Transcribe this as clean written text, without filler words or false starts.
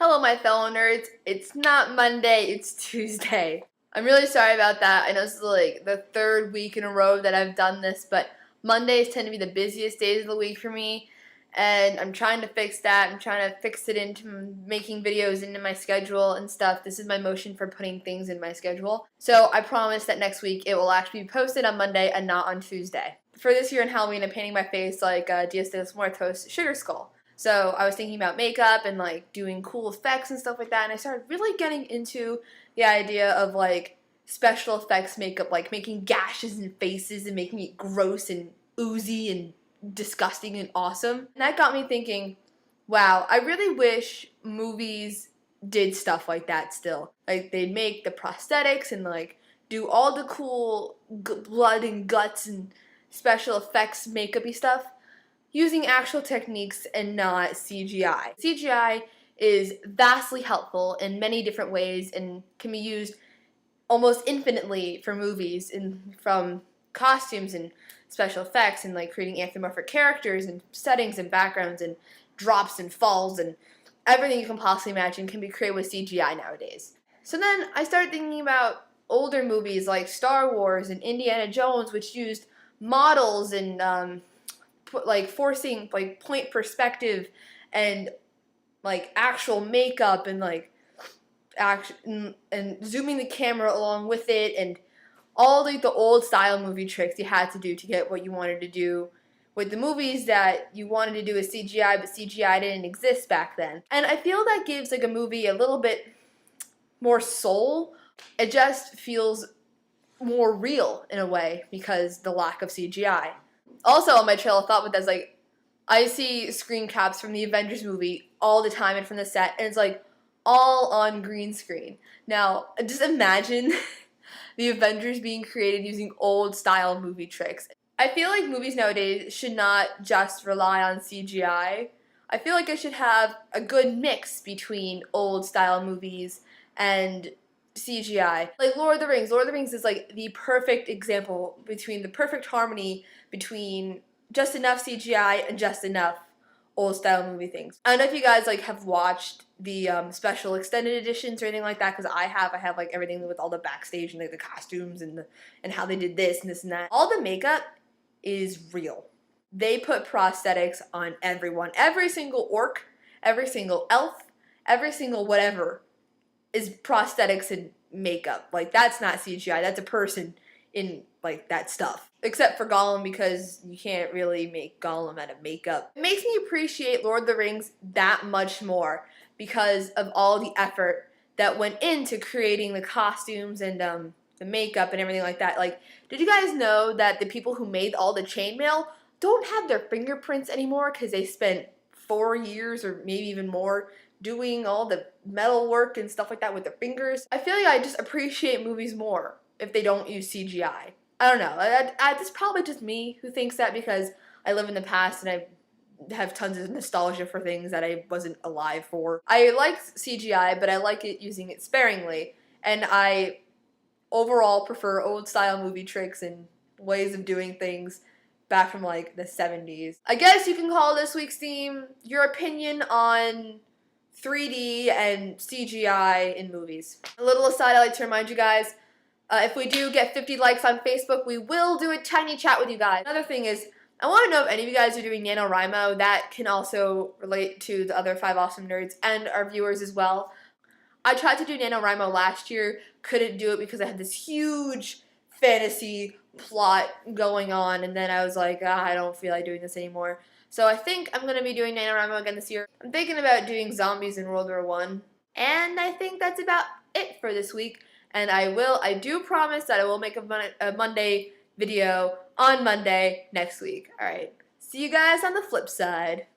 Hello, my fellow nerds. It's not Monday, it's Tuesday. I'm really sorry about that. I know this is like the third week in a row that I've done this, but Mondays tend to be the busiest days of the week for me, and I'm trying to fix that. I'm trying to fix it into making videos into my schedule and stuff. This is my motion for putting things in my schedule. So I promise that next week it will actually be posted on Monday and not on Tuesday. For this year in Halloween, I'm painting my face like Dias de los Muertos Sugar Skull. So I was thinking about makeup and like doing cool effects and stuff like that, and I started really getting into the idea of like special effects makeup, like making gashes in faces and making it gross and oozy and disgusting and awesome. And that got me thinking, wow, I really wish movies did stuff like that still. Like they'd make the prosthetics and like do all the cool blood and guts and special effects makeup-y stuff using actual techniques and not CGI. CGI is vastly helpful in many different ways and can be used almost infinitely for movies, and from costumes and special effects and like creating anthropomorphic characters and settings and backgrounds and drops and falls and everything you can possibly imagine can be created with CGI nowadays. So then I started thinking about older movies like Star Wars and Indiana Jones, which used models and like forcing like point perspective and like actual makeup and like action and zooming the camera along with it and all like the old style movie tricks you had to do to get what you wanted to do with the movies that you wanted to do with CGI, but CGI didn't exist back then. And I feel that gives like a movie a little bit more soul. It just feels more real in a way because the lack of CGI. Also on my trail of thought with that is like, I see screen caps from the Avengers movie all the time and from the set, and it's like all on green screen. Now, just imagine the Avengers being created using old style movie tricks. I feel like movies nowadays should not just rely on CGI. I feel like it should have a good mix between old style movies and CGI. Like Lord of the Rings. Lord of the Rings is like the perfect example between the perfect harmony between just enough CGI and just enough old style movie things. I don't know if you guys like have watched the special extended editions or anything like that, because I have like everything with all the backstage and like the costumes and how they did this and this and that. All the makeup is real. They put prosthetics on everyone. Every single orc, every single elf, every single whatever is prosthetics and makeup. Like that's not CGI. That's a person in like that stuff. Except for Gollum, because you can't really make Gollum out of makeup. It makes me appreciate Lord of the Rings that much more because of all the effort that went into creating the costumes and the makeup and everything like that. Like, did you guys know that the people who made all the chainmail don't have their fingerprints anymore because they spent 4 years or maybe even more doing all the metal work and stuff like that with their fingers? I feel like I just appreciate movies more if they don't use CGI. I don't know. It's probably just me who thinks that because I live in the past and I have tons of nostalgia for things that I wasn't alive for. I like CGI, but I like it using it sparingly, and I overall prefer old style movie tricks and ways of doing things back from like the 70s. I guess you can call this week's theme your opinion on 3D and CGI in movies. A little aside, I'd like to remind you guys, if we do get 50 likes on Facebook, we will do a tiny chat with you guys. Another thing is, I want to know if any of you guys are doing NaNoWriMo. That can also relate to the other 5 awesome nerds and our viewers as well. I tried to do NaNoWriMo last year, couldn't do it because I had this huge fantasy plot going on, and then I was like, I don't feel like doing this anymore. So I think I'm going to be doing NaNoWriMo again this year. I'm thinking about doing zombies in World War I. And I think that's about it for this week. And I do promise that I will make a Monday video on Monday next week. Alright, see you guys on the flip side.